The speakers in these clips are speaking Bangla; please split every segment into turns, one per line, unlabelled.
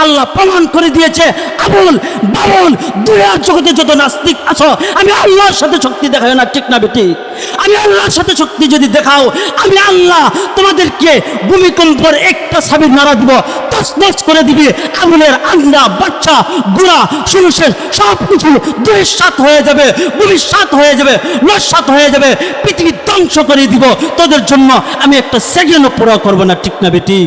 আল্লাহ প্রমাণ করে দিয়েছে, আবুল বাবুল দুনিয়ার জগতে যত নাস্তিক আছো, আমি আল্লাহর সাথে শক্তি দেখাই না, ঠিক না বেটি? আমি আল্লাহর সাথে শক্তি যদি দেখাও, আমি আল্লাহ তোমাদেরকে ভূমিকম্পের একটা সাবির নাড়া দিব, তছনছ করে দিবে। আগুনের আন্ডা বাচ্চা গুড়া সুরুষের সব কিছু দুঃসাত হয়ে যাবে, ভবিষ্যৎ হয়ে যাবে, নস্বাত হয়ে যাবে, পৃথিবী ধ্বংস করে দিব। তোদের জন্য আমি একটা সেকেন্ডও পড়া করবো না, ঠিক না বেটি?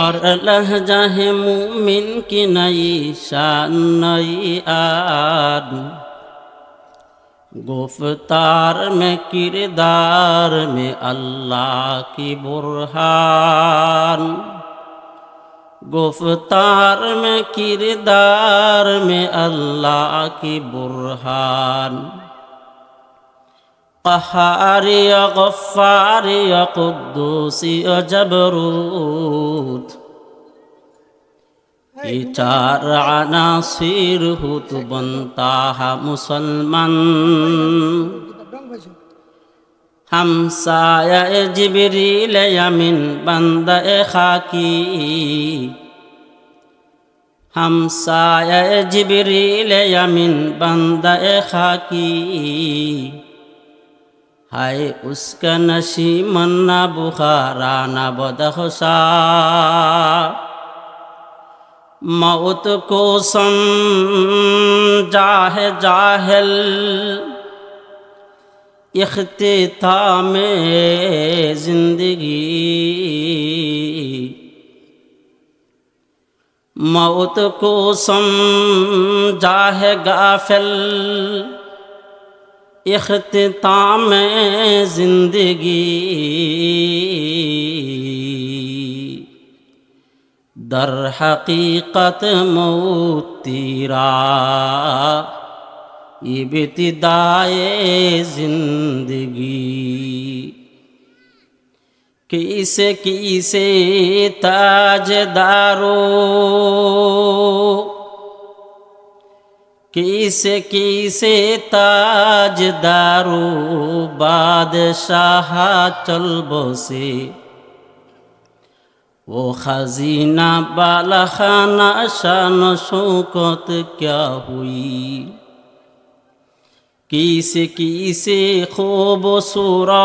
और लहजा है मुमिन की नई शान नई आन, गुफ्तार में किरदार में अल्लाह की बुरहान, गुफ्तार में किरदार में अल्लाह की बुरहान, قهاري يا غفاري يا قدوسي يا جبروت, ये चार अनासिर हो तो बनता है मुसलमान। हम साया जिब्रील यमीन बंदा खाकी, हम साया जिब्रील यमीन बंदा खाकी, हाय उसका नशी मन्ना बुखाराना बदखशा, मौत को समझा है जाहिल इख्तिताम जिंदगी, मौत को समझा है गाफिल इख्तिताम जिंदगी, दर हकीकत मौत तेरा इब्तिदाए जिंदगी, किसे किसे ताजदारो, किसे किसे ताजदारो बादशाह चल बसे, वो खजीना बाला खाना शान शौकत क्या हुई, किसे किसे खूबसूरत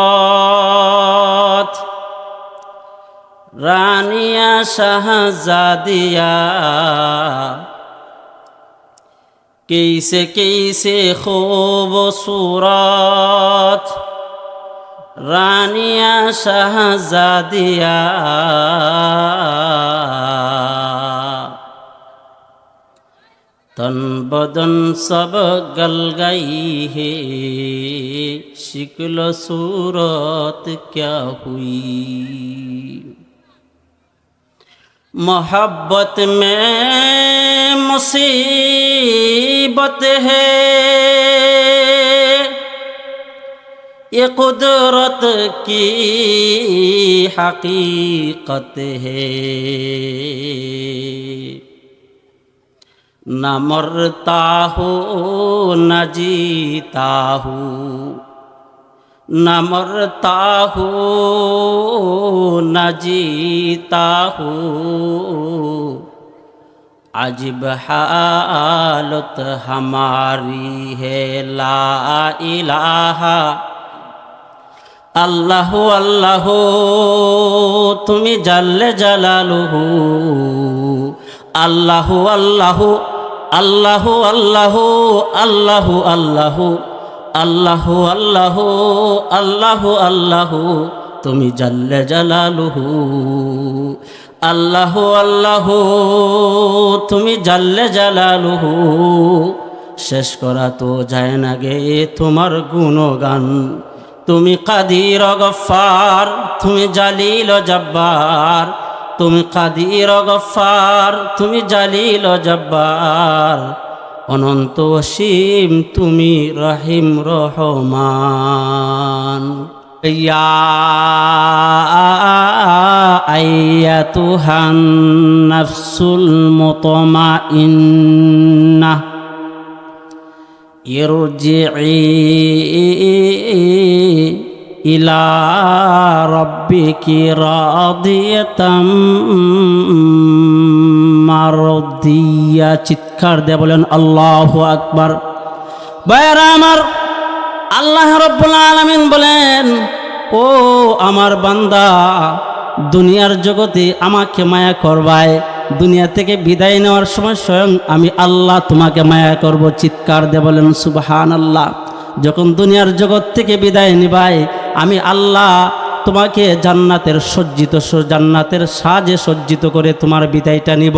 रानिया शहजादिया, किसे किसे खूबसूरत रानिया शहजादिया, तन बदन सब गल गई है, शिक्ल सूरत क्या हुई, मोहब्बत में मुसीबत है, ये कुदरत की हकीकत है, न मरता हो न जीता हो, न मरता हो न जीता हो, अजीब हालत हमारी है, ला इलाहा अल्लाह अल्लाह तुमी जल्ले जलालुहु, अल्लाह अल्लाह अल्लाह अल्लाह अल्लाह अल्लाह अल्लाह अल्लाह अल्लाह अल्लाह तुमी जल्ले जलालुहु, अल्लाह अल्लाह तुमी जल्ले जलालुहु, शेष करा तो जाए ना गे तुम्हार गुणगान, तुमी कादिर गफ्फार तुमी जलील जब्बार, तुमी कादिर गफ्फार तुमी जलील जब्बार, अनंत असीम तुमी रहीम रहमान। या अय्यतुहान नफ्सुल मुतमाइन्ना ইরজিই ইলা রাব্বিকি রাদিয়াতাম মারদিয়া। চিৎকার দিয়ে বলেন আল্লাহু আকবার। ভাইরা আমার, আল্লাহ রাব্বুল আলামিন বলেন, ও আমার বান্দা, দুনিয়ার জগতে আমাকে মায়া করবায়, দুনিয়া থেকে বিদায় নেওয়ার সময় স্বয়ং আমি আল্লাহ তোমাকে মায়া করব। চিৎকার দিয়ে বলেন সুবহানাল্লাহ। যখন দুনিয়ার জগৎ থেকে বিদায় নিবাই, আমি আল্লাহ তোমাকে জান্নাতের জান্নাতের সাজে সজ্জিত করে তোমার বিদায়টা নিব।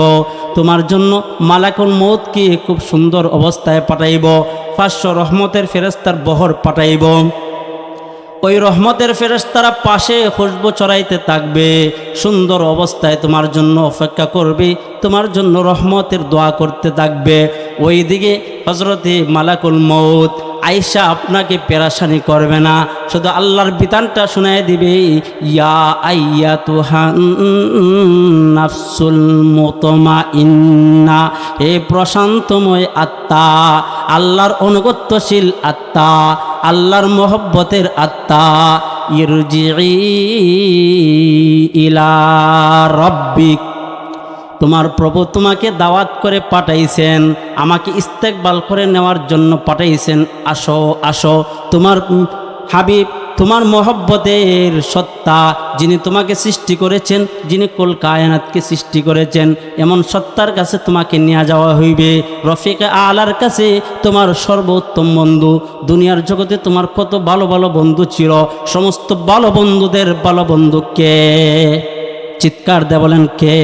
তোমার জন্য মালাকুল মউতকে খুব সুন্দর অবস্থায় পাঠাইব, 500 রহমতের ফেরেশতার বহর পাঠাইব। ওই রহমতের ফেরেশতারা পাশে খুশবু চড়াইতে থাকবে, সুন্দর অবস্থায় তোমার জন্য অপেক্ষা করবে, তোমার জন্য রহমতের দোয়া করতে থাকবে। ওইদিকে হযরতে মালাকুল মউত আয়েশা আপনাকে পেরেশানি করবে না, শুধু আল্লাহর বিধানটা শোনায় দিবে, ইয়া আইয়াতুহান নাফসুল মুতমাইন্না, হে প্রশান্তময় আত্মা, আল্লাহর অনুগত্যশীল আত্মা, আল্লাহর মহব্বতের আত্মা, ইরজিই ইলা রাব্বিক, তোমার প্রভু তোমাকে দাওয়াত করে পাঠাইছেন, আমাকে ইস্তেকবাল করে নেওয়ার জন্য পাঠাইছেন। আসো আসো, তোমার হাবিব, তোমার মহব্বতের সত্তা, যিনি তোমাকে সৃষ্টি করেছেন, যিনি কুল কায়নাতকে সৃষ্টি করেছেন, এমন সত্তার কাছে তোমাকে নিয়ে যাওয়া হইবে। রফিক আলার কাছে, তোমার সর্বোত্তম বন্ধু। দুনিয়ার জগতে তোমার কত ভালো ভালো বন্ধু ছিল, সমস্ত ভালো বন্ধুদের ভালো বন্ধু কে? চিৎকার দিয়ে বলেন কে?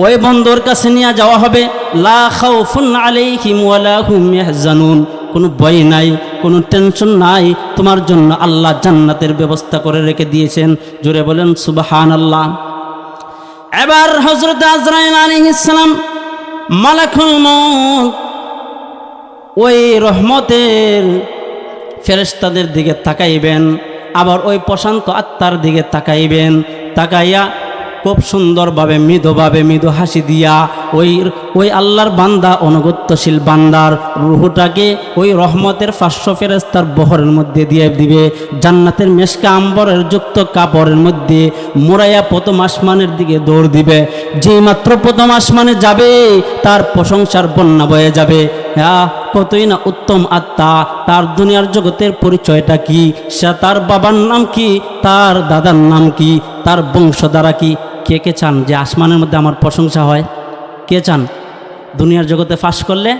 ওই বন্ধুর কাছে নিয়ে যাওয়া হবে। লা খাউফুন আলাইহিম ওয়ালা হুম ইয়াহজানুন, কোনো ভয় নাই, কোনো টেনশন নাই, তোমার জন্য আল্লাহ জান্নাতের ব্যবস্থা করে রেখে দিয়েছেন। জোরে বলেন সুবহানাল্লাহ। এবার হযরত আজরাইল আলাইহিস সালাম, মালাকুল মউত ওই রহমতের ফেরেশতাদের দিকে তাকাইবেন, আবার ওই প্রশান্ত আত্মার দিকে তাকাইবেন। তাকাইয়া খুব সুন্দরভাবে মৃদুভাবে মৃদু হাসি দিয়া ওই আল্লাহর বান্দা, অনুগত্যশীল বান্দার রূহটাকে ওই রহমতের 500 ফেরেশতার বহরের মধ্যে দিয়ে দিবে। জান্নাতের মেশকা আম্বরের যুক্ত কাপড়ের মধ্যে মোড়াইয়া প্রথম আসমানের দিকে দৌড় দিবে। যেই মাত্র প্রথম আসমানে যাবে, তার প্রশংসার বন্যা বয়ে যাবে। হ্যাঁ, কতই না উত্তম আত্মা, তার দুনিয়ার জগতের পরিচয়টা কি, সে তার বাবার নাম কি, তার দাদার নাম কি, তার বংশধারা কি? কে কে চান যে আসমানের মধ্যে আমার প্রশংসা হয়? কে চান? দুনিয়ার জগতে ফাঁস করলে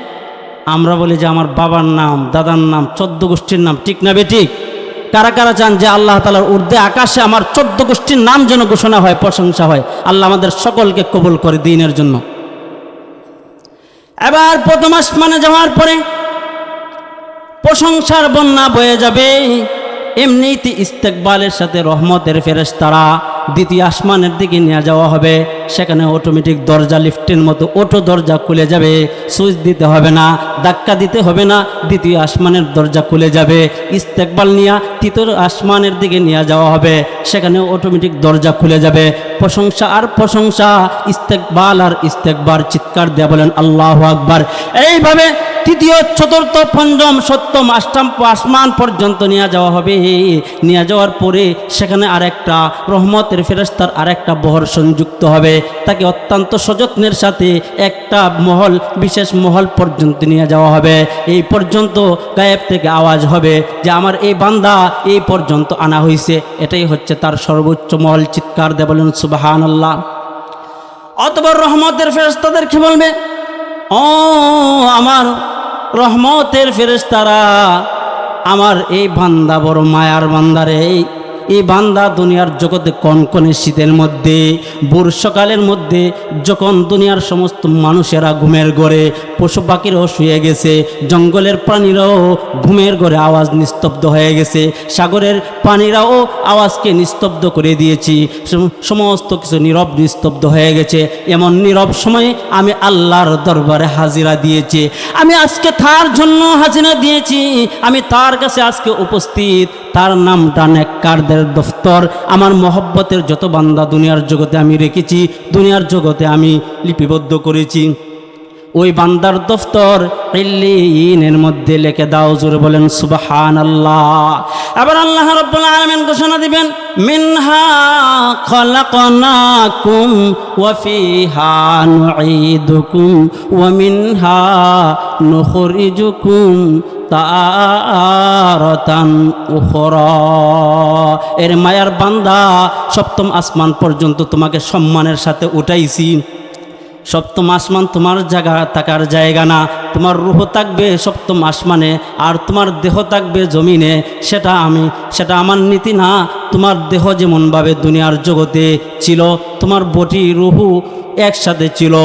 আমরা বলি যে আমার বাবার নাম, দাদার নাম, 14 গোষ্ঠীর নাম, ঠিক না বেঠিক? কারা কারা চান যে আল্লাহ তাআলার ঊর্ধ্বে আকাশে আমার 14 গোষ্ঠীর নাম যেন ঘোষণা হয়, প্রশংসা হয়? আল্লাহ আমাদের সকলকে কবুল করে দিনের জন্য। এবার প্রথম আসমানে যাওয়ার পরে প্রশংসার বন্যা বয়ে যাবে। এমনিতে ইস্তেকবালের সাথে রহমতের ফেরেশতারা দ্বিতীয় আসমানের দিকে নিয়ে যাওয়া হবে। সেখানে অটোমেটিক দরজা, লিফটের মতো অটো দরজা খুলে যাবে, সুইচ দিতে হবে না, ধাক্কা দিতে হবে না, দ্বিতীয় আসমানের দরজা খুলে যাবে। ইস্তেকবাল নিয়ে তৃতীয় আসমানের দিকে নিয়ে যাওয়া হবে, সেখানে অটোমেটিক দরজা খুলে যাবে। প্রশংসা আর প্রশংসা, ইস্তেকবাল আর ইস্তেকবার। চিৎকার দিয়ে বলেন আল্লাহু আকবার। এইভাবে তৃতীয়, চতুর্থ, পঞ্চম, সপ্তম, অষ্টম আসমান পর্যন্ত নিয়ে যাওয়া হবে। নিয়ে যাওয়ার পরে সেখানে আরেকটা রহমতের ফেরেশতার আরেকটা বহর সংযুক্ত হবে। তাকে অত্যন্ত সযত্নের সাথে একটা মহল, বিশেষ মহল পর্যন্ত নিয়ে যাওয়া হবে। এই পর্যন্ত গায়েব থেকে আওয়াজ হবে যে আমার এই বান্দা এই পর্যন্ত আনা হয়েছে, এটাই হচ্ছে তার সর্বোচ্চ মহল। চিৎকার দিয়ে বলেন সুবহানাল্লাহ। অতঃপর রহমতের ফেরেশতাদেরকে বলবে, ও আমার রহমতের ফেরেশতারা, আমার এই বান্দা বড় মায়ার বান্দারে। এই বান্দা দুনিয়ার জগতে কনকনে শীতের মধ্যে, ভোর সকালের মধ্যে, যখন দুনিয়ার সমস্ত মানুষেরা ঘুমের ঘরে, পশু পাখিরাও শুয়ে গেছে, জঙ্গলের প্রাণীরাও ঘুমের ঘরে আওয়াজ নিস্তব্ধ হয়ে গেছে, সাগরের প্রাণীরাও আওয়াজকে নিস্তব্ধ করে দিয়েছি, সমস্ত কিছু নীরব নিস্তব্ধ হয়ে গেছে। এমন নীরব সময়ে আমি আল্লাহর দরবারে হাজিরা দিয়েছি। আমি আজকে তার জন্য হাজিরা দিয়েছি, আমি তার কাছে আজকে উপস্থিত। তার নামটা নেককারদের দফতর। আমার মহব্বতের যত বান্দা দুনিয়ার জগতে আমি রেখেছি, দুনিয়ার জগতে আমি লিপিবদ্ধ করেছি, ওই বান্দার দফতর ইল্লিয়িনের মধ্যে লিখে দাও। জোরে বলেন সুবহানাল্লাহ। আবার আল্লাহ রাব্বুল আলামিন ঘোষণা দিবেন, মিনহা খালাকনাকুম ওয়া ফিহা নুঈদুকুম ওয়া মিনহা নুখরিজুকুম তারাতান উখরা। এর মায়ার বান্দা, সপ্তম আসমান পর্যন্ত তোমাকে সম্মানের সাথে উঠাইছি। সপ্তম আসমান তোমার জায়গা থাকার জায়গা না, তোমার রূহ থাকবে সপ্তম আসমানে আর তোমার দেহ থাকবে জমিনে। সেটা আমার নীতি না। তোমার দেহ যেমনভাবে দুনিয়ার জগতে ছিল, তোমার বটি রুহু একসাথে ছিল,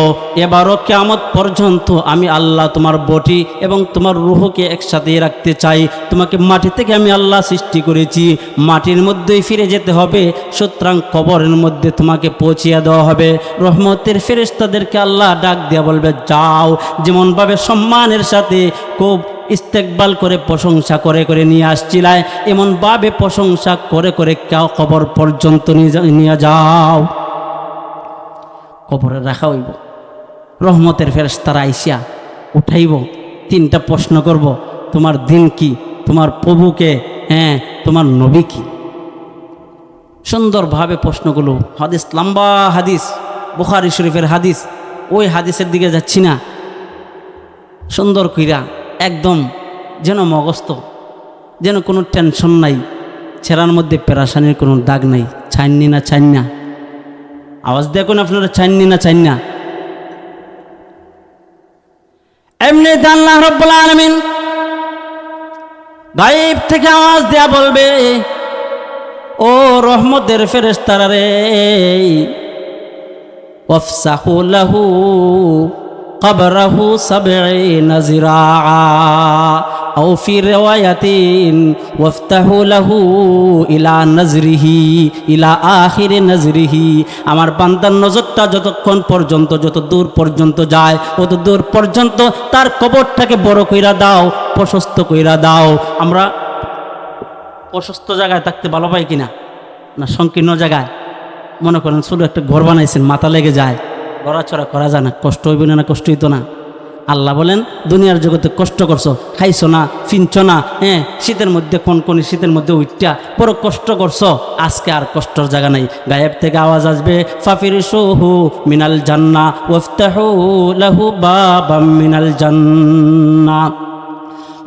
এবারও কিয়ামত পর্যন্ত আমি আল্লাহ তোমার বটি এবং তোমার রুহকে একসাথে রাখতে চাই। তোমাকে মাটি থেকে আমি আল্লাহ সৃষ্টি করেছি, মাটির মধ্যেই ফিরে যেতে হবে। সুতরাং কবরের মধ্যে তোমাকে পৌঁছিয়ে দেওয়া হবে। রহমতের ফেরেশতাদেরকে আল্লাহ ডাক দিয়া বলবে, যাও। যেমনভাবে সম্মানের সাথে খুব ইস্তেকবাল করে প্রশংসা করে করে নিয়ে আসছিলায়, এমনভাবে প্রশংসা করে করে কবর পর্যন্ত নিয়ে যাও। কবরে রাখা হইব। রহমতের ফেরেশতারা আইসিয়া উঠাইব, তিনটা প্রশ্ন করব, তোমার দিন কি, তোমার প্রভুকে, তোমার নবী কি। সুন্দরভাবে প্রশ্নগুলো, হাদিস, লম্বা হাদিস, বুখারী শরীফের হাদিস, ওই হাদিসের দিকে যাচ্ছি না। সুন্দর কইরা একদম যেন মগস্ত, যেন কোনো টেনশন নাই, ছেঁড়ার মধ্যে পেরাশানির কোনো দাগ নাই। চাইনি না চাইন না, আওয়াজ দেখুন আপনারা, চাইনি না চাইন না। এমনি আল্লাহ রাব্বুল আলামিন গায়েব থেকে আওয়াজ দেয়া বলবে, ও রহমতের ফেরেশতারা রে, ওয়াফসাহু লাহু কবরাহু সাবঈনা জিরাআ আও ফি রিওয়ায়াতিন ওয়াফতাহু লাহু ইলা নজরিহি ইলা আখিরি নজরিহি। আমার বান্দার নজরটা যতক্ষণ পর্যন্ত, যত দূর পর্যন্ত যায়, তত দূর পর্যন্ত তার কবরটাকে বড় কইরা দাও, প্রশস্ত কইরা দাও। আমরা প্রশস্ত জায়গায় থাকতে ভালো পাই কিনা, না সংকীর্ণ জায়গায়? মনে করেন ছোট একটা ঘর বানাইছেন, মাথা লেগে যায়, লড়াচড়া করা যায় না, কষ্ট হইব না? কষ্ট হইতো না? আল্লাহ বলেন, দুনিয়ার জগতে কষ্ট করছো, খাইছো না, ফিনছো না, শীতের মধ্যে কনকনি, শীতের মধ্যে উইটা বড় কষ্ট করছো, আজকে আর কষ্টর জায়গা নাই। গায়েব থেকে আওয়াজ আসবে, ফাফিরশুহু মিনাল জান্নাহ ওয়াফতাহু লাহু বাবাম মিনাল জান্নাহ।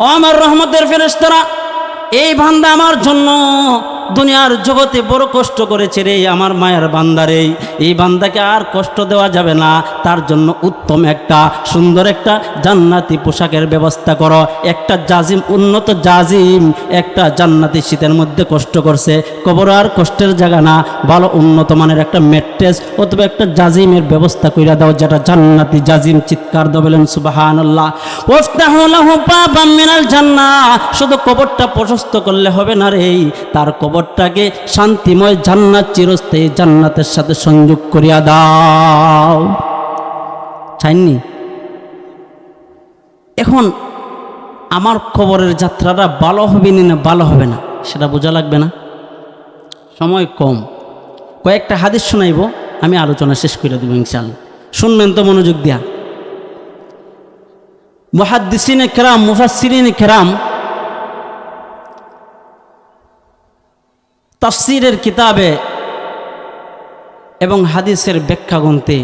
ও আমার রহমতের ফেরেশতারা, এই বান্দা আমার জন্য দুনিয়ার জগতে বড় কষ্ট করেছে রে, আমার মায়ের বান্দারে। এই বান্দাকে আর কষ্ট দেওয়া যাবে না, তার জন্য উত্তম একটা সুন্দর একটা জান্নাতি পোশাকের ব্যবস্থা করো। একটা জাজিম, উন্নত জাজিম, একটা জান্নাতি শীতের মধ্যে কষ্ট করছে, কবর আর কষ্টের জায়গা না, ভালো উন্নত মানের একটা ম্যাট্রেস অথবা একটা জাজিমের ব্যবস্থা কইরা দাও, যেটা জান্নাতি জাজিম। চিৎকার দাও, বলেন সুবহানাল্লাহ। ওয়াফতাহু লাহু বাবাম মিনাল জান্নাহ। শুধু কবরটা প্রশস্ত করলে হবে না রে, তার কবরটাকে শান্তিময় জান্নাত, চিরস্থায়ী জান্নাতের সাথে সংযোগ করিয়া দাও। চাইনি? এখন আমার কবরের যাত্রাটা ভালো হবে না ভালো হবে না, সেটা বোঝা লাগবে না? সময় কম, কয়েকটা হাদিস শোনাইব, আমি আলোচনা শেষ করে দেব ইনশাআল্লাহ। শুনবেন তো মনোযোগ দিয়া? মুহাদ্দিসিনে কেরাম, মুফাসসিরিনে কেরাম তাফসীরের কিতাবে এবং হাদিসের ব্যাখ্যা গ্রন্থে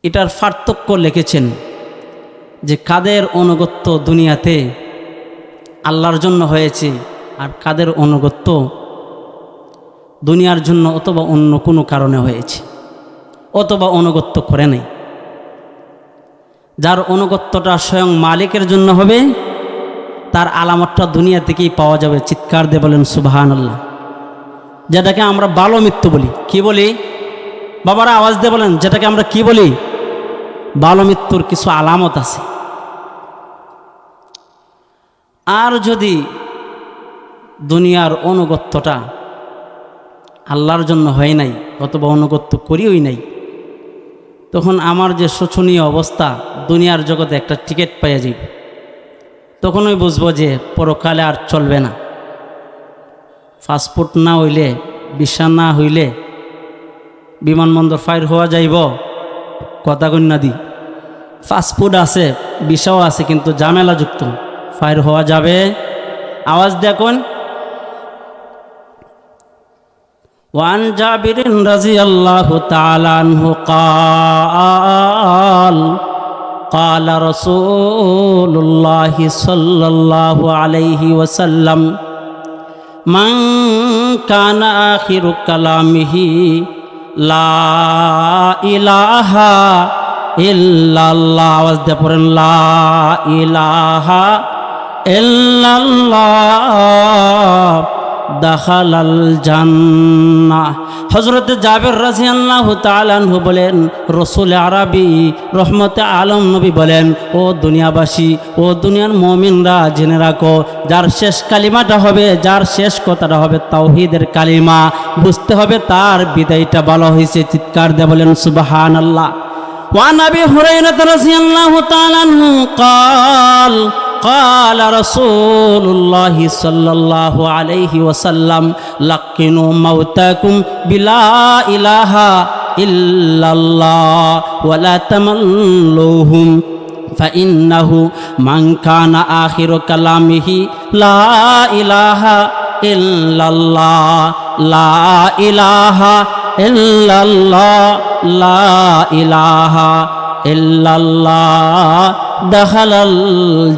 এটার পার্থক্য লিখেছেন যে কাদের অনুগত্য দুনিয়াতে আল্লাহর জন্য হয়েছে আর কাদের অনুগত্য দুনিয়ার জন্য অথবা অন্য কোনো কারণে হয়েছে, অথবা অনুগত্য করে নাই। যার অনুগত্যটা স্বয়ং মালিকের জন্য হবে, তার আলামতটা দুনিয়া থেকেই পাওয়া যাবে। চিৎকার দিয়ে বলেন সুবহানাল্লাহ। যেটাকে আমরা ভালো মৃত্যু বলি, কি বলি বাবারা? আওয়াজ দিয়ে বলেন, যেটাকে আমরা কি বলি? ভালো মৃত্যুর কিছু আলামত আছে। আর যদি দুনিয়ার অনুগত্যটা আল্লাহর জন্য হয় নাই অথবা অনুগত্য করিওই নাই, তখন আমার যে শোচনীয় অবস্থা, দুনিয়ার জগতে একটা টিকিট পাইয়া যাবে, তখনই বুঝবো যে পরকালে আর চলবে না। পাসপোর্ট না হইলে, ভিসা না হইলে বিমানবন্দর ফায়ার হওয়া যাইব, কথা কন্যা দি ফাস্টফুড আছে, বিষাও আছে, কিন্তু ঝামেলাযুক্ত, ফায়ার হওয়া যাবে? আওয়াজ দেখুন। ওয়ান জাবির রাদিয়াল্লাহু তাআলা আনহু قال قال رسول الله صلى الله عليه وسلم من كان آخر كلامه لا إله إلا الله আওয়াজ দিয়ে পড়েন লা ইলাহা ইল্লাল্লাহ দাখালাল জান্নাহ। হযরত জাবের রাদিয়াল্লাহু তাআলা আনহু বলেন, রাসূল আরবী রহমতে আলম নবী বলেন, ও দুনিয়াবাসী, ও দুনিয়ার মুমিনরা, জেনে রাখো, যার শেষ কালিমাটা হবে, যার শেষ কথাটা হবে তাওহীদের কালিমা, বুঝতে হবে তার বিদায়টা ভালো হয়েছে। চিৎকার দিয়ে বলেন সুবহানাল্লাহ। ওয়া নবী হুরায়রা রাদিয়াল্লাহু তাআলা আনহু قال قال رسول الله صلى الله عليه وسلم لقنوا موتاكم بلا إله إلا الله ولا تملوهم فإنه من كان آخر كلامه لا إله إلا الله لا إله إلا الله لا إله إلا الله দাখালাল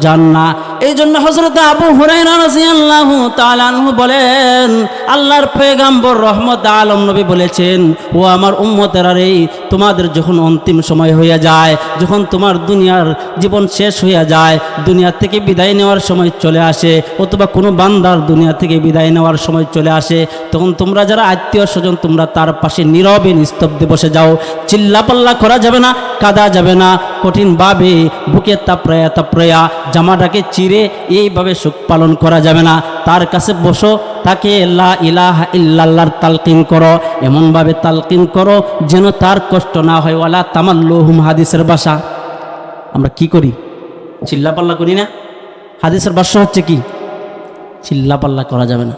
জান্নাহ। এই জন্য হযরত আবু হুরায়রা রাদিয়াল্লাহু তাআলা আনহু বলেন, আল্লাহর পয়গম্বর রহমত আলম নবী বলেছেন, ও আমার উম্মতেরা রে, তোমাদের যখন অন্তিম সময় হয়ে যায়, যখন তোমার দুনিয়ার জীবন শেষ হয়ে যায়, দুনিয়া থেকে বিদায় নেওয়ার সময় চলে আসে, অথবা কোনো বান্দার দুনিয়া থেকে বিদায় নেওয়ার সময় চলে আসে, তখন তোমরা যারা আত্মীয় স্বজন, তোমরা তার পাশে নীরবে নিস্তব্ধে বসে যাও। চিল্লাপাল্লা করা যাবে না, কাঁদা যাবে না, কঠিনভাবে বুকে তাপড়ায়া জামাটাকে চিরে এইভাবে শোক পালন করা যাবে না। তার কাছে বসো, তাকে লা ইলাহা ইল্লাল্লাহর তালকিন করো, এমনভাবে তালকিন করো যেন তার কষ্ট না হয়। ওয়ালা তামাল্লুহুম, হাদিসের ভাষা। আমরা কি করি? চিল্লাপাল্লা করি না? হাদিসের ভাষ্য হচ্ছে কি? চিল্লাপাল্লা করা যাবে না।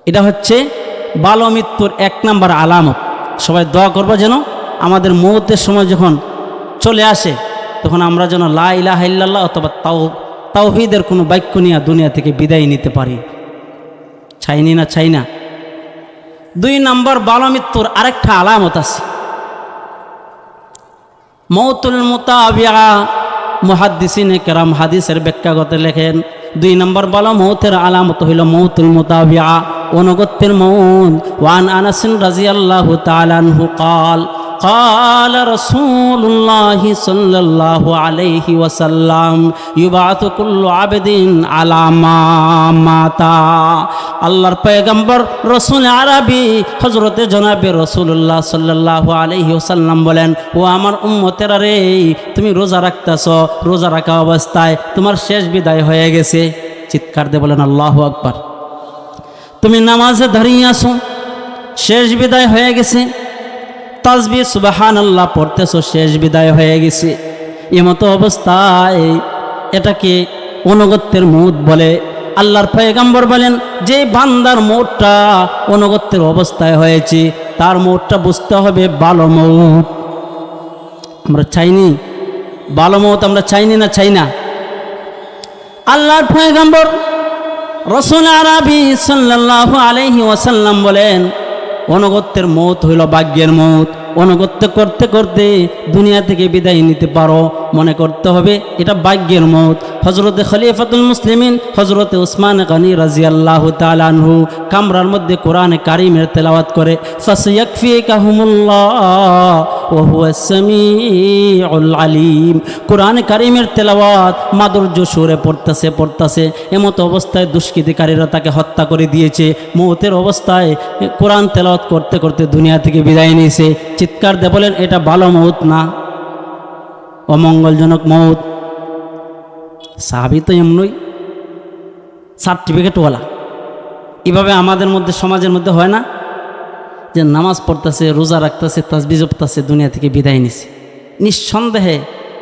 এটা হচ্ছে ভালো মৃত্যুর 1 নম্বর আলামত। সবাই দোয়া করবো যেন আমাদের মৌতের সময় যখন চলে আসে, তখন আমরা যেন লা ইলাহা ইল্লাল্লাহ অথবা তাওহীদের কোনো বাক্য নিয়ে দুনিয়া থেকে বিদায় নিতে পারি। চাইনি না? চাই না। 2 নম্বর ভালো মৃত্যুর আরেকটা আলামত আছে, মৌতুল মুতাবিআ। মুহাদ্দিসিনে কেরাম হাদিসের ব্যাখ্যা করতে লেখেন, 2 নম্বর ভালো মৌতের আলামত হইল মৌতুল মুতাবিআ, অনুগত্যের মৌত। ওয়ান আনাস রাদিয়াল্লাহু তাআলা আনহু قال قال رسول الله صلى الله عليه وسلم يبعث كل عبد على ما مات। আল্লাহর পয়গম্বর রাসূল আরবী হযরতে জনাবে রাসূলুল্লাহ সাল্লাল্লাহু আলাইহি ওয়াসাল্লাম বলেন, ও আমার উম্মতেরা রে, তুমি রোজা রাখতেছো, রোজা রাখা অবস্থায় তোমার শেষ বিদায় হয়ে গেছে। চিৎকার দিয়ে বলেন আল্লাহু আকবার। তুমি নামাজে দাঁড়িয়ে আছো, শেষ বিদায় হয়ে গেছে, তাসবিহ সুবহানাল্লাহ পড়তেছো, শেষ বিদায় হয়ে গেছে। এমতো অবস্থায় এটাকে অনুগত্যের মৌত বলে। আল্লাহর পয়গম্বর বলেন, যে বান্দার মৌতটা অনুগত্যের অবস্থায় হয়েছে, তার মৌতটা বুঝতে হবে ভালো মৌত। আমরা চাইনি ভালো মৌত? আমরা চাইনি না? চাই না। আল্লাহর পয়গম্বর রাসূল আরবী সাল্লাল্লাহু আলাইহি ওয়াসাল্লাম বলেন, অনুগত্যের মৌত হইল ভাগ্যের মৌত। অনুগত্য করতে করতে দুনিয়া থেকে বিদায় নিতে পারো, মনে করতে হবে এটা ভাগ্যের মৌত। হযরতে খলিফাতুল মুসলিমিন হযরতে উসমান গনি রাদিয়াল্লাহু তাআলা আনহু কামরার মধ্যে কোরআনে কারীমের তেলাওয়াত করে, ফাসায়াকফিকাহুমুল্লাহ ওয়া হুয়াস সামিউল আলিম। কোরআনে কারীমের তেলাওয়াত মাধুর্য সুরে পড়তেছে। এমতো অবস্থায় দুষ্কৃতিকারীরা তাকে হত্যা করে দিয়েছে। মৌতের অবস্থায় কোরআন তেলাওয়াত করতে করতে দুনিয়া থেকে বিদায় নিয়েছে। চিৎকার দিয়ে বলেন, এটা ভালো মৌত না, অমঙ্গলজনক মৌত। সাহাবী তো এমনই সার্টিফিকেটওয়ালা। এভাবে আমাদের মধ্যে, সমাজের মধ্যে হয় না যে নামাজ পড়তেছে, রোজা রাখতেছে, তাসবিহ পড়তেছে, দুনিয়া থেকে বিদায় নিছে। নিঃসন্দেহে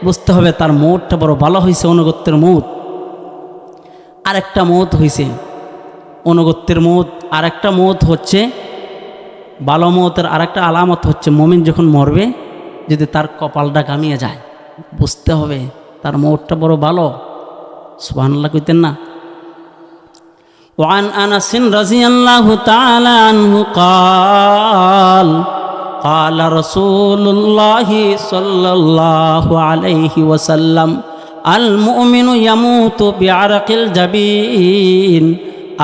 বুঝতে হবে তার মৌতটা বড় ভালো হয়েছে, অনুগত্যের মৌত। আরেকটা মৌত হয়েছে অনুগত্যের মৌত। আরেকটা মৌত হচ্ছে ভালো মৌতের আরেকটা আলামত হচ্ছে, মুমিন যখন মরবে যদি তার কপালটা কামিয়ে যায়, বুঝতে হবে তার মৌতটা বড় ভালো। সুবহানাল্লাহ কইতেন না? وعن أنس رضي الله تعالى عنه قال قال رسول الله صلى الله عليه وسلم المؤمن يموت بعرق الجبين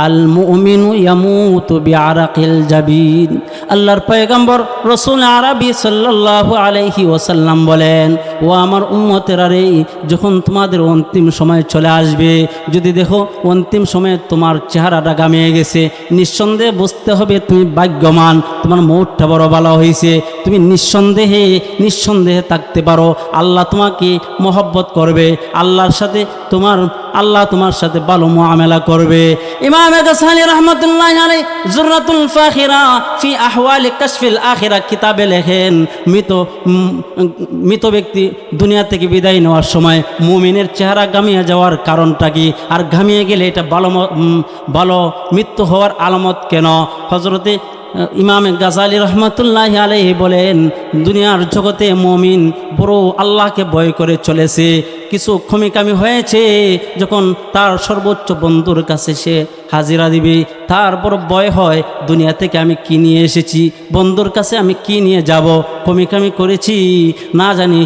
المؤمن يموت بعرق الجبين আল্লাহর পয়গম্বর রাসূল আরবি সাল্লাল্লাহু আলাইহি ওয়াসাল্লাম বলেন, ও আমার উম্মতেরা রে, যখন তোমাদের অন্তিম সময় চলে আসবে, যদি দেখো অন্তিম সময়ে তোমার চেহারাটা গামিয়ে গেছে, নিঃসন্দেহে বুঝতে হবে তুমি ভাগ্যবান, তোমার মৌতটা বড় ভালো হয়েছে, তুমি নিঃসন্দেহে থাকতে পারো। আল্লাহ তোমাকে মহব্বত করবে, আল্লাহ তোমার সাথে ভালো মুআমালা করবে। ইমাম গাসালি রাহমাতুল্লাহি আলাইহি জুররাতুল ফাখিরা ফি আহওয়ালি কাশফিল আখিরা কিতাবে লেখেন, মৃত ব্যক্তি দুনিয়া থেকে বিদায় নেওয়ার সময় মুমিনের চেহারা গামিয়ে যাওয়ার কারণটা কি, আর ঘামিয়ে গেলে এটা ভালো মৃত্যু হওয়ার আলামত কেন? হযরতে ইমাম গাজালি রহমতুল্লাহ আলাইহি বলেন, দুনিয়ার জগতে মুমিন বড় আল্লাহকে ভয় করে চলেছে, কিছু ক্ষমিকামি হয়েছে, যখন তার সর্বোচ্চ বন্ধুর কাছে সে হাজিরা দিবে, তার বড় ভয় হয় দুনিয়া থেকে আমি কি নিয়ে এসেছি, বন্ধুর কাছে আমি কি নিয়ে যাব, ক্ষমিকামি করেছি না জানি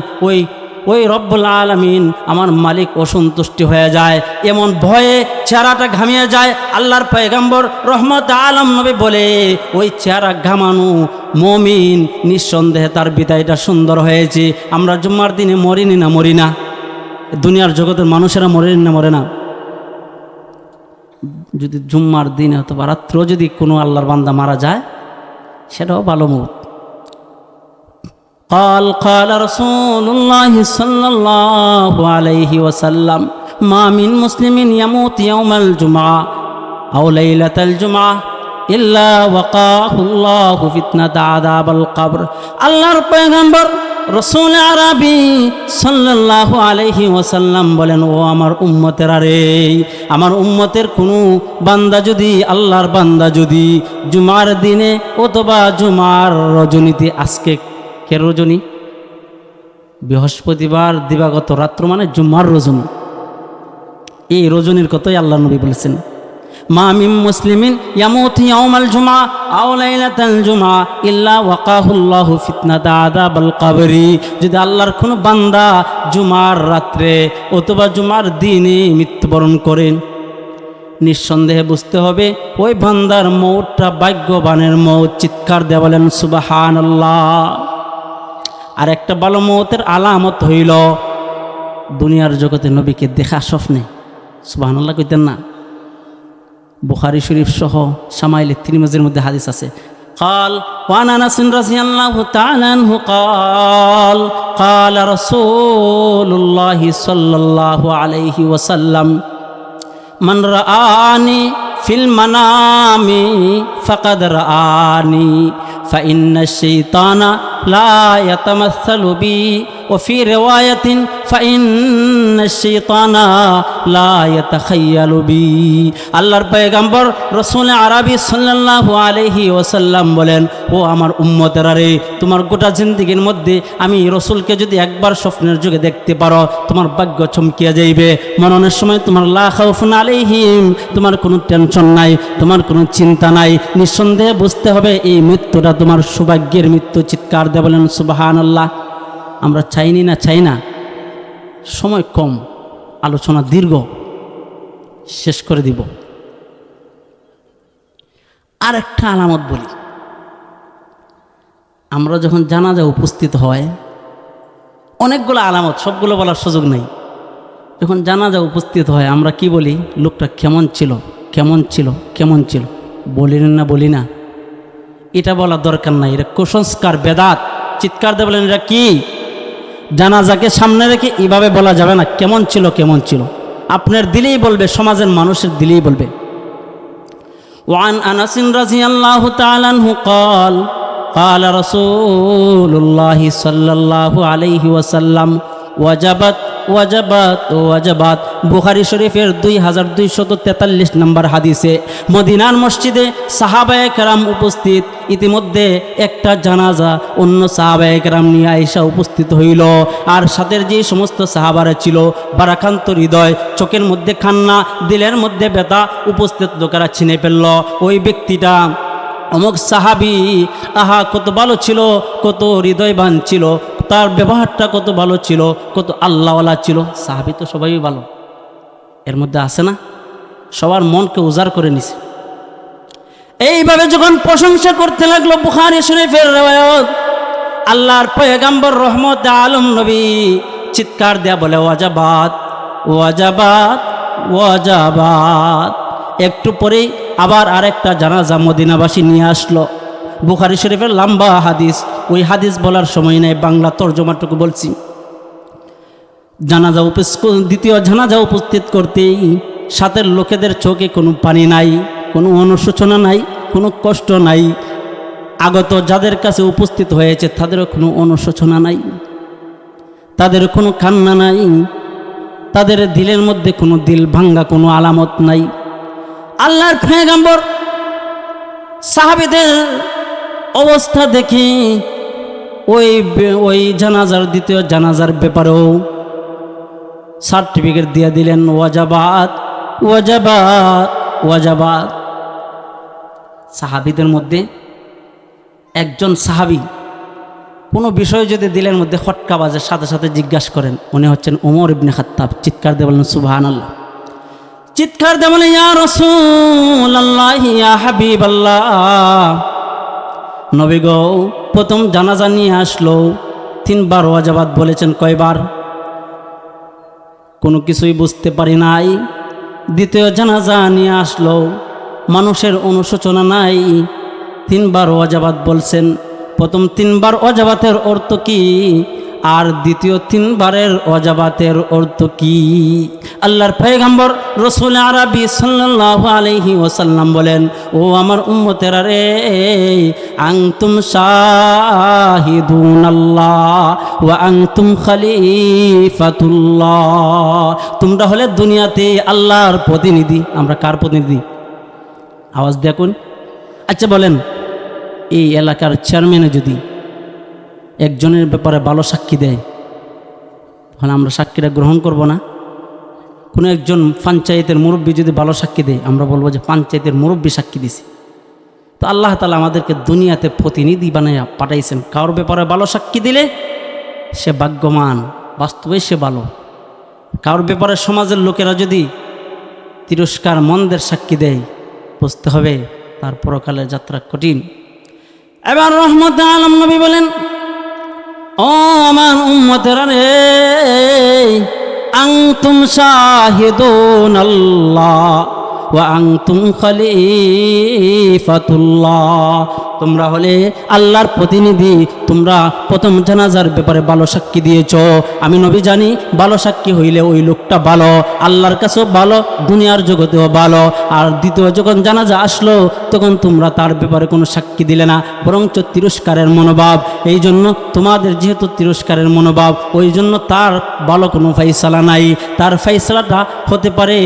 ওই রব্বুল আলামিন আমার মালিক অসন্তুষ্টি হয়ে যায়, এমন ভয়ে চেহারাটা ঘামিয়ে যায়। আল্লাহর পয়গম্বর রহমত আলম নবী বলে, ওই চেহারা ঘামানো মুমিন নিঃসন্দেহে তার বিদায়টা সুন্দর হয়েছে। আমরা জুম্মার দিনে মরি না? দুনিয়ার জগতের মানুষেরা মরে না? যদি জুম্মার দিনে অথবা রাত্র যদি কোনো আল্লাহর বান্দা মারা যায়, সেটাও ভালো মৌত। قال رسول الله صلى الله عليه وسلم ما من مسلم يموت يوم الجمعة أو ليلة الجمعة إلا وقاه الله فتنة عذاب القبر আল্লাহর পয়গম্বর রাসূল আরবি সাল্লাল্লাহু আলাইহি ওয়াসাল্লাম বলেন, ও আমার উম্মতেরা রে, আমার উম্মতের কোনো বান্দা যদি, আল্লাহর বান্দা যদি জুমার দিনে অথবা জুমার রজনীতে, আজকে কে রজনী? বৃহস্পতিবার দিবাগত রাত্র মানে জুমার রজনী, এই রজনীর কথাই আল্লাহ নবী বলেছেন, মা মিন মুসলিমিন ইয়ামুতু ইয়াউমাল জুমআ আও লাইলাতাল জুমআ ইল্লা ওয়াকাহুল্লাহু ফিতনাতা আযাবাল কবরি। যদি আল্লাহর কোনো বান্দা জুমার রাত্রে অথবা জুমার দিনে মৃত্যুবরণ করেন, নিঃসন্দেহে বুঝতে হবে ওই বান্দার মৌতটা ভাগ্যবানের মৌত। চিৎকার দিয়ে বলেন সুবহানাল্লাহ। আর একটা ভালো মৌতের আলামত হইল দুনিয়ার জগতে নবীকে দেখা স্বপ্নে। সুবহানাল্লাহ কইতেন না? বুখারী শরীফ সহ শামাইলে তিরমিজির মধ্যে হাদিস আছে। قال وعن انس رضي الله تعالى عنه قال قال رسول الله صلى الله عليه وسلم من رآني في المنام فقد رآني فإن الشيطان لا يتمثل بي وفي رواية فإن الشيطان لا يتخيل بي আল্লাহর পয়গম্বর রাসূল আরবি সাল্লাল্লাহু আলাইহি ওয়াসাল্লাম বলেন, ও আমার উম্মতেরা রে, তোমার গোটা জিন্দেগীর মধ্যে আমি রাসূলকে যদি একবার স্বপ্নের যুগে দেখতে পারো, তোমার ভাগ্য চমকিয়া যাইবে। মরণের সময় তোমার লা খাউফুন আলাইহিম, তোমার কোনো টেনশন নাই, তোমার কোনো চিন্তা নাই। নিঃসন্দেহে বুঝতে হবে এই মৃত্যুটা তোমার সৌভাগ্যের মৃত্যু। চিৎকার দিয়ে বলেন সুবহানাল্লাহ। আমরা চাই না, সময় কম, আলোচনা দীর্ঘ, শেষ করে দিব। আর একটা আলামত বলি, আমরা যখন জানাজা উপস্থিত হয়, অনেকগুলো আলামত, সবগুলো বলার সুযোগ নেই। যখন জানাজা উপস্থিত হয় আমরা কি বলি? লোকটা কেমন ছিল বলি না? এটা বলার দরকার নাই, এটা কুসংস্কার, বেদাত। চিৎকার দিয়ে বলেন এটা কি? জানাজাকে সামনে রেখে এভাবে বলা যাবে না কেমন ছিল। আপনার দিলেই বলবে, সমাজের মানুষের দিলেই বলবে। ওয়ান আনাস রাদিয়াল্লাহু তাআলা আনহু قال رسول الله صلى الله عليه وسلم وجبت ওয়াজাবাত ওয়াজাবাত। বুখারী শরীফের 2243 নম্বর হাদিসে মদিনার মসজিদে সাহাবায়ে কেরাম উপস্থিত। ইতিমধ্যে একটা জানাজা অন্য সাহাবায়ে কেরাম নিয়ে আয়েশা উপস্থিত হইল। আর সাথে যে সমস্ত সাহাবারা ছিল বারাকান্ত হৃদয়, চোখের মধ্যে কান্না, দিলের মধ্যে ব্যথা, উপস্থিত লোকেরা চিনে ফেলল ওই ব্যক্তিটা অমুক সাহাবি। আহা কত ভালো ছিল, কত হৃদয়বান ছিল, তার ব্যবহারটা কত ভালো ছিল, কত আল্লাহওয়ালা ছিল। সাহাবি তো সবাই ভালো, এর মধ্যে আছে না, সবার মনকে উজাড় করে নিছে। এইভাবে যখন প্রশংসা করতে লাগলো, বুখারী শরীফের riwayat, আল্লাহর পয়গম্বর রহমত আলম নবী চিৎকার দেয়া বলে ওয়াজাবাত ওয়াজাবাত ওয়াজাবাত। একটু পরেই আবার আরেকটা জানাজা মদিনাবাসী নিয়ে আসলো। বুখারী শরীফের লম্বা হাদিস, ওই হাদিস বলার সময় নেই, বাংলা তর্জমাটুকু বলছি। জানাজা দ্বিতীয় জানাজা উপস্থিত করতেই সাথের লোকেদের চোখে কোনো পানি নাই, কোনো অনুশোচনা নাই, কোনো কষ্ট নাই। আগত যাদের কাছে উপস্থিত হয়েছে তাদেরও কোনো অনুশোচনা নাই, তাদের কোনো কান্না নাই, তাদের দিলের মধ্যে কোনো দিল ভাঙ্গা কোনো আলামত নাই। আল্লাহর পয়গম্বর সাহাবীদের অবস্থা দেখে ওই জানাজার দ্বিতীয় জানাজার ব্যাপারেও সার্টিফিকেট দিয়ে দিলেন ওয়াজাবাত ওয়াজাবাত ওয়াজাবাত। সাহাবীদের মধ্যে একজন সাহাবী কোনো বিষয় যদি দিলের মধ্যে খটকা বাজে সাথে সাথে জিজ্ঞাসা করেন, উনি হচ্ছেন ওমর ইবনে খাত্তাব। চিৎকার দিয়ে বলেন সুবহানাল্লাহ, চিৎকার দিয়ে বলেন ইয়া রাসূলুল্লাহ ইয়া হাবিবাল্লাহ। নবী গো, প্রথম জানাজা নিয়ে আসলো, 3 বার ওয়াজাবাত বলেছেন। কয়বার? কোনো কিছুই বুঝতে পারি নাই। দ্বিতীয় জানাজা নিয়ে আসলো, মানুষের অনুশোচনা নাই, 3 বার ওয়াজাবাত বলছেন। প্রথম 3 বার ওয়াজাবাতের অর্থ কি, আর দ্বিতীয় 3 বারের ওয়াজাবাতের অর্থ কি? আল্লাহর পয়গম্বর রাসূল আরবি সাল্লাল্লাহু আলাইহি ওয়াসাল্লাম বলেন, ও আমার উম্মতেরা রে, আনতুম শাহিদুনাল্লাহ ওয়া আনতুম খলিফাতুল্লাহ। তোমরা হলে দুনিয়াতে আল্লাহর প্রতিনিধি। আমরা কার প্রতিনিধি? আওয়াজ দেখুন। আচ্ছা বলেন, এই এলাকার চেয়ারম্যানে যদি একজনের ব্যাপারে ভালো সাক্ষী দেয়, তখন আমরা সাক্ষীরা গ্রহণ করব না? কোনো একজন পঞ্চায়েতের মুরব্বী যদি ভালো সাক্ষী দেয়, আমরা বলবো যে পঞ্চায়েতের মুরব্বী সাক্ষী দিছে। তো আল্লাহ তাআলা আমাদেরকে দুনিয়াতে প্রতিনিধি বানাইয়া পাঠাইছেন। কারোর ব্যাপারে ভালো সাক্ষী দিলে সে ভাগ্যবান, বাস্তবে সে ভালো। কারোর ব্যাপারে সমাজের লোকেরা যদি তিরস্কার মন্দের সাক্ষী দেয়, বুঝতে হবে তার পরকালের যাত্রা কঠিন। এবার রহমত আলম নবী বলেন, ও আমার উম্মতেরা রে, আনতুম শাহিদুনাল্লাহ ওয়া আনতুম খলিফাতুল্লাহ। তোমরা হলে আল্লাহর প্রতিনিধি। তোমরা প্রথম জানাজার ব্যাপারে ভালো সাক্ষী দিয়েছ। আমি নবী জানি ভালো সাক্ষী হইলে ওই লোকটা ভালো, আল্লাহর কাছেও ভালো, দুনিয়ার জগতেও ভালো। আর দ্বিতীয় যখন জানাজা আসলো, তখন তোমরা তার ব্যাপারে কোনো সাক্ষী দিলে না, বরঞ্চ তিরস্কারের মনোভাব। এই জন্য তোমাদের যেহেতু তিরস্কারের মনোভাব, ওই জন্য তার ভালো কোনো ফাইসালা নাই। তার ফাইসালাটা হতে পারে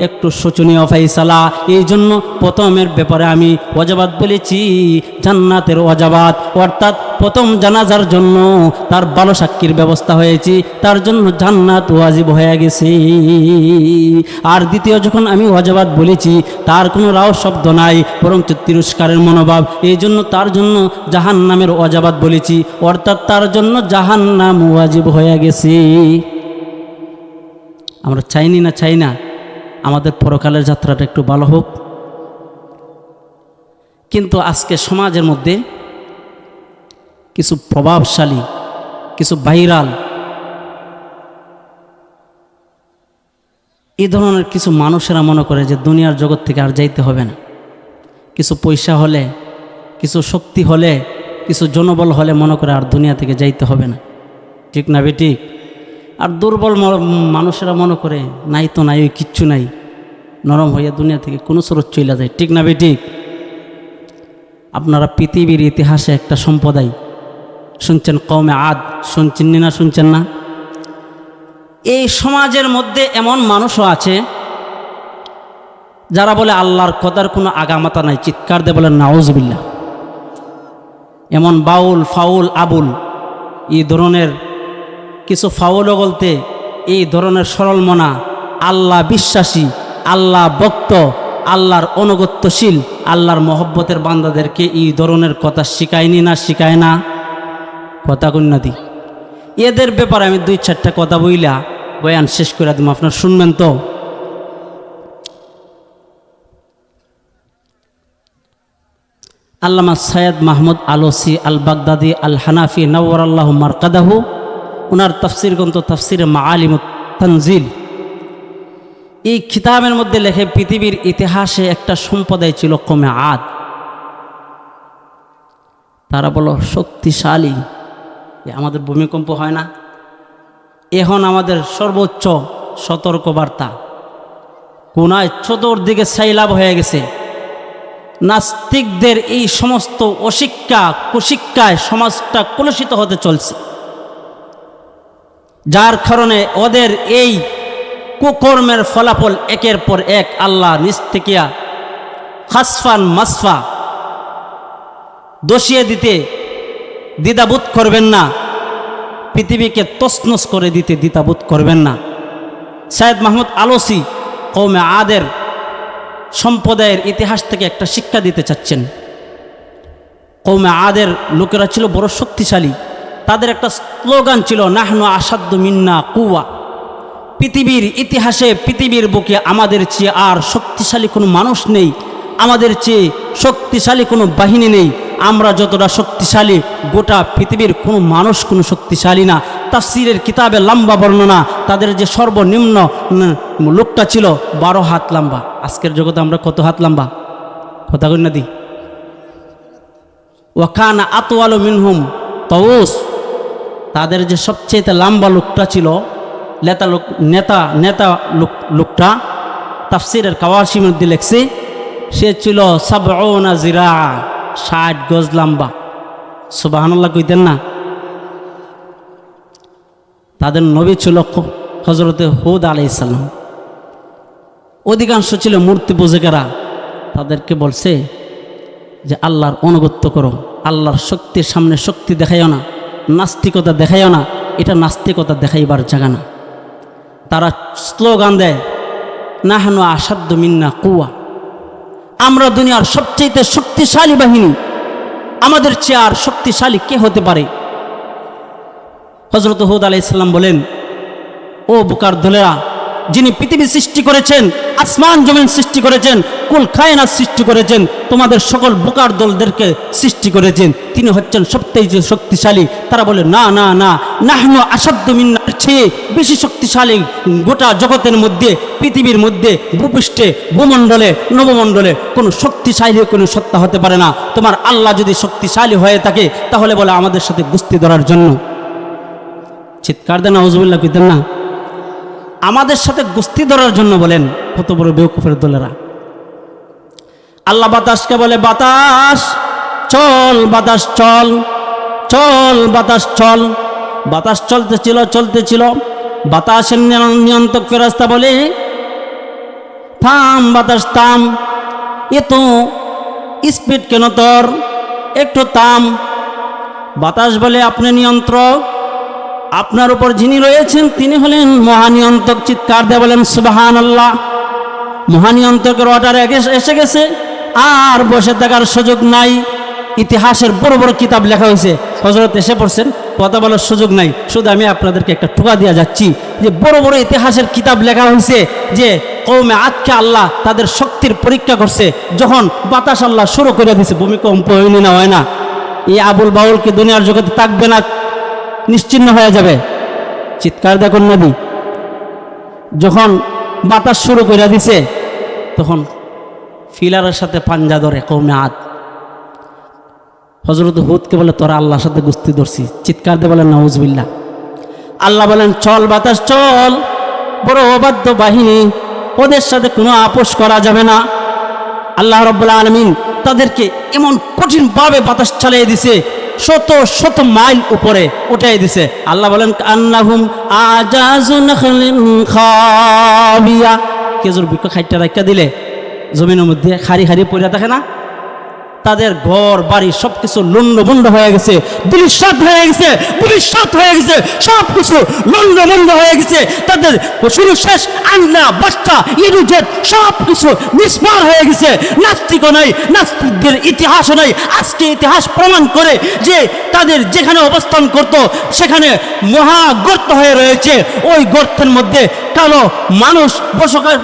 একটু শোচনীয় ফাইসালা। এই জন্য প্রথমের ব্যাপারে আমি ওয়াজাবাত বলেছি, জান্নাতের ওয়াজাবাত, অর্থাৎ প্রথম জানাজার জন্য তার ভালো সাক্ষীর ব্যবস্থা হয়েছে, তার জন্য জান্নাত ওয়াজিব হয়ে গেছে। আর দ্বিতীয় যখন আমি ওয়াজাবাত বলেছি, তার কোনো রাও শব্দ নাই, বরং তিরস্কারের মনোভাব। এই জন্য তার জন্য জাহান্নামের ওয়াজাবাত বলেছি, অর্থাৎ তার জন্য জাহান্নাম ওয়াজিব হয়ে গেছে। আমরা চাইনি না, চাই না আমাদের পরকালের যাত্রাটা একটু ভালো হোক। কিন্তু আজকে সমাজের মধ্যে কিছু প্রভাবশালী, কিছু ভাইরাল, এই ধরনের কিছু মানুষেরা মনে করে যে দুনিয়ার জগৎ থেকে আর যাইতে হবে না। কিছু পয়সা হলে, কিছু শক্তি হলে, কিছু জনবল হলে মনে করে আর দুনিয়া থেকে যাইতে হবে না। ঠিক না বেঠিক? আর দুর্বল মানুষেরা মনে করে নাই তো নাই, ওই কিচ্ছু নাই, নরম হইয়া দুনিয়া থেকে কোনো স্রোত চলে যায়। ঠিক না বেঠিক? আপনারা পৃথিবীর ইতিহাসে একটা সম্প্রদায় শুনছেন, কওমে আদ, শুনছেন না? শুনছেন না? এই সমাজের মধ্যে এমন মানুষও আছে যারা বলে আল্লাহর কথার কোনো আগামাতা নাই, চিৎকার দিয়ে বলেন নাউজুবিল্লাহ। এমন বাউল ফাউল আবুল এই ধরনের কিছু ফাউলও বলতে এই ধরনের সরল মনা আল্লাহ বিশ্বাসী, আল্লাহ ভক্ত, আল্লাহর অনুগত্যশীল, আল্লাহর মহব্বতের বান্দাদেরকে এই ধরনের কথা শিখায়নি না শিখায় না? কথা কন্যাদি এদের ব্যাপারে আমি 2-4টা কথা বইলা বয়ান শেষ করে দিব, আপনার শুনবেন তো? আল্লামা সৈয়দ মাহমুদ আলোসি আল বাগদাদি আল হানাফি নওয়ারাল্লাহু মারকাদাহু, ওনার তাফসির গ্রন্থ তাফসিরে মাআলিমুত তানজিল, এই কিতাবের মধ্যে লেখে পৃথিবীর ইতিহাসে একটা সম্প্রদায় ছিল কমে আদ। তারা বলো শক্তিশালী, আমাদের ভূমিকম্প হয় না, এখন আমাদের সর্বোচ্চ সতর্কবার্তা, কোনায় চতুর্দিকে সাইলাব হয়ে গেছে। নাস্তিকদের এই সমস্ত অশিক্ষা কুশিক্ষায় সমাজটা কলুষিত হতে চলছে, যার কারণে ওদের এই কুকর্মের ফলাফল একের পর এক আল্লাহ নিজ থেকে খাসফান মাসফা দোষিয়ে দিতে দ্বিধাবোধ করবেন না, পৃথিবীকে তছনছ করে দিতে দ্বিধাবোধ করবেন না। সৈয়দ মাহমুদ আলোসি কওমে আদের সম্প্রদায়ের ইতিহাস থেকে একটা শিক্ষা দিতে চাচ্ছেন। কওমে আদের লোকেরা ছিল বড় শক্তিশালী, তাদের একটা স্লোগান ছিল নাহনু আসাদ্দু মিন্না কুওয়া। পৃথিবীর ইতিহাসে পৃথিবীর বুকে আমাদের চেয়ে আর শক্তিশালী কোনো মানুষ নেই, আমাদের চেয়ে শক্তিশালী কোনো বাহিনী নেই, আমরা যতটা শক্তিশালী গোটা পৃথিবীর কোনো মানুষ কোনো শক্তিশালী না। তাফসিরের কিতাবে লম্বা বর্ণনা, তাদের যে সর্বনিম্ন লোকটা ছিল 12 হাত লম্বা। আজকের জগতে আমরা কত হাত লম্বা? কথা কই না দি? ওয়াকানা আতওয়ালু মিনহুম তাউস, তাদের যে সবচেয়ে লম্বা লোকটা ছিল নেতা লোকটা তাফসিরের কাওয়াসির মধ্যে লেখছে সে ছিল 70 জিরা, 60 গজ লম্বা। সুবহানাল্লাহ কইতেন না? তাদের নবী ছিল হযরতে হুদ আলাইহিস সালাম। অধিকাংশ ছিল মূর্তি পূজকেরা, তাদেরকে বলছে যে আল্লাহর অনুগত্য করো, আল্লাহর শক্তির সামনে শক্তি দেখাইও না, নাস্তিকতা দেখাইও না, এটা নাস্তিকতা দেখাইবার জায়গা না। তারা স্লোগান দেয় নাহনু আসাদ্দু মিন্না কুওয়া, আমরা দুনিয়ার সবচেয়ে শক্তিশালী বাহিনী, আমাদের চেয়ে আর শক্তিশালী কে হতে পারে? হযরত হুদ আলাইহিস সালাম বলেন, ও বুকার দলেরা, যিনি পৃথিবী সৃষ্টি করেছেন, আসমান জমিন সৃষ্টি করেছেন, কুল কায়নাত সৃষ্টি করেছেন, তোমাদের সকল বুকার দলদেরকে সৃষ্টি করেছেন, তিনি হচ্ছেন সবচেয়ে শক্তিশালী। তারা বলে না না না, নাহনু আসাদ্দু মিন্না, চেয়ে বেশি শক্তিশালী গোটা জগতের মধ্যে, পৃথিবীর মধ্যে, ভূপৃষ্ঠে, ভূমণ্ডলে, নবমণ্ডলে কোনো শক্তিশালী কোনো সত্তা হতে পারে না। তোমার আল্লাহ যদি শক্তিশালী হয়ে থাকে তাহলে বলে আমাদের সাথে কুস্তি ধরার জন্য। চিৎকার দেন নাউজুবিল্লাহ কইতেন না? আমাদের সাথে কুস্তি ধরার জন্য বলেন, কত বড় বেওকুফের দলেরা। আল্লাহ বাতাসকে বলে বাতাস চল, বাতাস চল, চল বাতাস চল। বাতাস চলতেছিল, বাতাসের নিয়ন্ত্রক ফেরেশতা বলে থাম বাতাস থাম, এত স্পিড কেন তোর, একটু থাম। বাতাস বলে আপনি নিয়ন্ত্রক, আপনার উপর যিনি রয়েছেন তিনি হলেন মহানিয়ন্ত্রক। চিৎকার দিয়ে বলেন সুবহানাল্লাহ। মহানিয়ন্ত্রকের অর্ডার এসে গেছে, আর বসে থাকার সুযোগ নাই। ইতিহাসের বড় বড় কিতাব লেখা হয়েছে, হযরত এসে পড়ছেন, কথা বলার সুযোগ নাই। শুধু আমি আপনাদেরকে একটা টোকা দিয়ে যাচ্ছি যে বড় বড় ইতিহাসের কিতাব লেখা হয়েছে যে কওমে আদকে আল্লাহ তাদের শক্তির পরীক্ষা করছে। যখন বাতাস আল্লাহ শুরু করে দিয়েছে, ভূমিকম্প হয়নি না হয় না, এই আবুল বাউল কি দুনিয়ার জগতে থাকবে না, নিশ্চিন্ন হয়ে যাবে? চিৎকার দেখুন নবী। যখন বাতাস শুরু করে দিছে তখন ফিলারের সাথে পাঞ্জা ধরে কওমে আদ। হযরত হুদকে বলে তোরা আল্লাহর সাথে কুস্তি ধরছি। চিৎকার দিয়ে বলেন নাউজুবিল্লাহ। আল্লাহ বলেন চল বাতাস চল, বড় অবাধ্য বাহিনী, ওদের সাথে কোনো আপোষ করা যাবে না। আল্লাহ রাব্বুল আলামিন তাদেরকে এমন কঠিনভাবে বাতাস চালিয়ে দিছে, শত শত মাইল উপরে উঠাই দিছে। আল্লাহ বলেন আন্নাহুম আজাজু নাখলিন খাবিয়া, খেজুর বৃক্ষ খাইটা রাখা দিলে জমিনের মধ্যে খারি খারি পড়ে থাকে না, তাদের ঘর বাড়ি সবকিছু লন্ডভন্ড হয়ে গেছে, দুলিশাত হয়ে গেছে, পুলিশাত হয়ে গেছে, সবকিছু লন্ডভন্ড হয়ে গেছে। তাদের শুরু শেষ আন্না বাচ্চা ইরুজের সবকিছু নিষ্পার হয়ে গেছে। নাস্তিকও নাই, নাস্তিকদের ইতিহাসও নাই। আজকে ইতিহাস প্রমাণ করে যে তাদের যেখানে অবস্থান করত সেখানে মহা গর্ত হয়ে রয়েছে। ওই গর্তের মধ্যে কালো মানুষ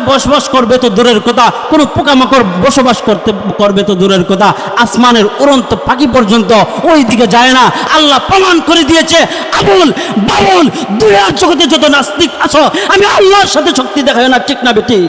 বসবাস করবে তো দূরের কথা, কোনো পোকামাকড় বসবাস করবে তো দূরের কথা, আসমানের উড়ন্ত পাখি পর্যন্ত ওই দিকে যায় না। আল্লাহ প্রমাণ করে দিয়েছে, আবুল বাবুল দুনিয়ার জগতে যত নাস্তিক আছো, আমি আল্লাহর সাথে শক্তি দেখাই না, ঠিক না বেটি?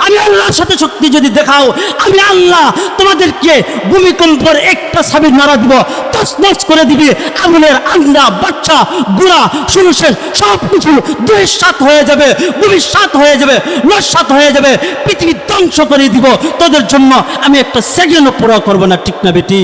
আমি আল্লাহর সাথে শক্তি যদি দেখাও, আমি আল্লাহ তোমাদেরকে ভূমিকম্পের একটা সাবির নাড়া দিব, তছনছ করে দিবি। আগুনের আন্ডা বাচ্চা গুড়া শুরু শেষ সব কিছু দুঃসাত হয়ে যাবে, ভবিষ্যৎ হয়ে যাবে, নস্বাত হয়ে যাবে, পৃথিবী ধ্বংস করে দিব। তোদের জন্য আমি একটা সেকেন্ডও পুরো করবো না, ঠিক না বেটি?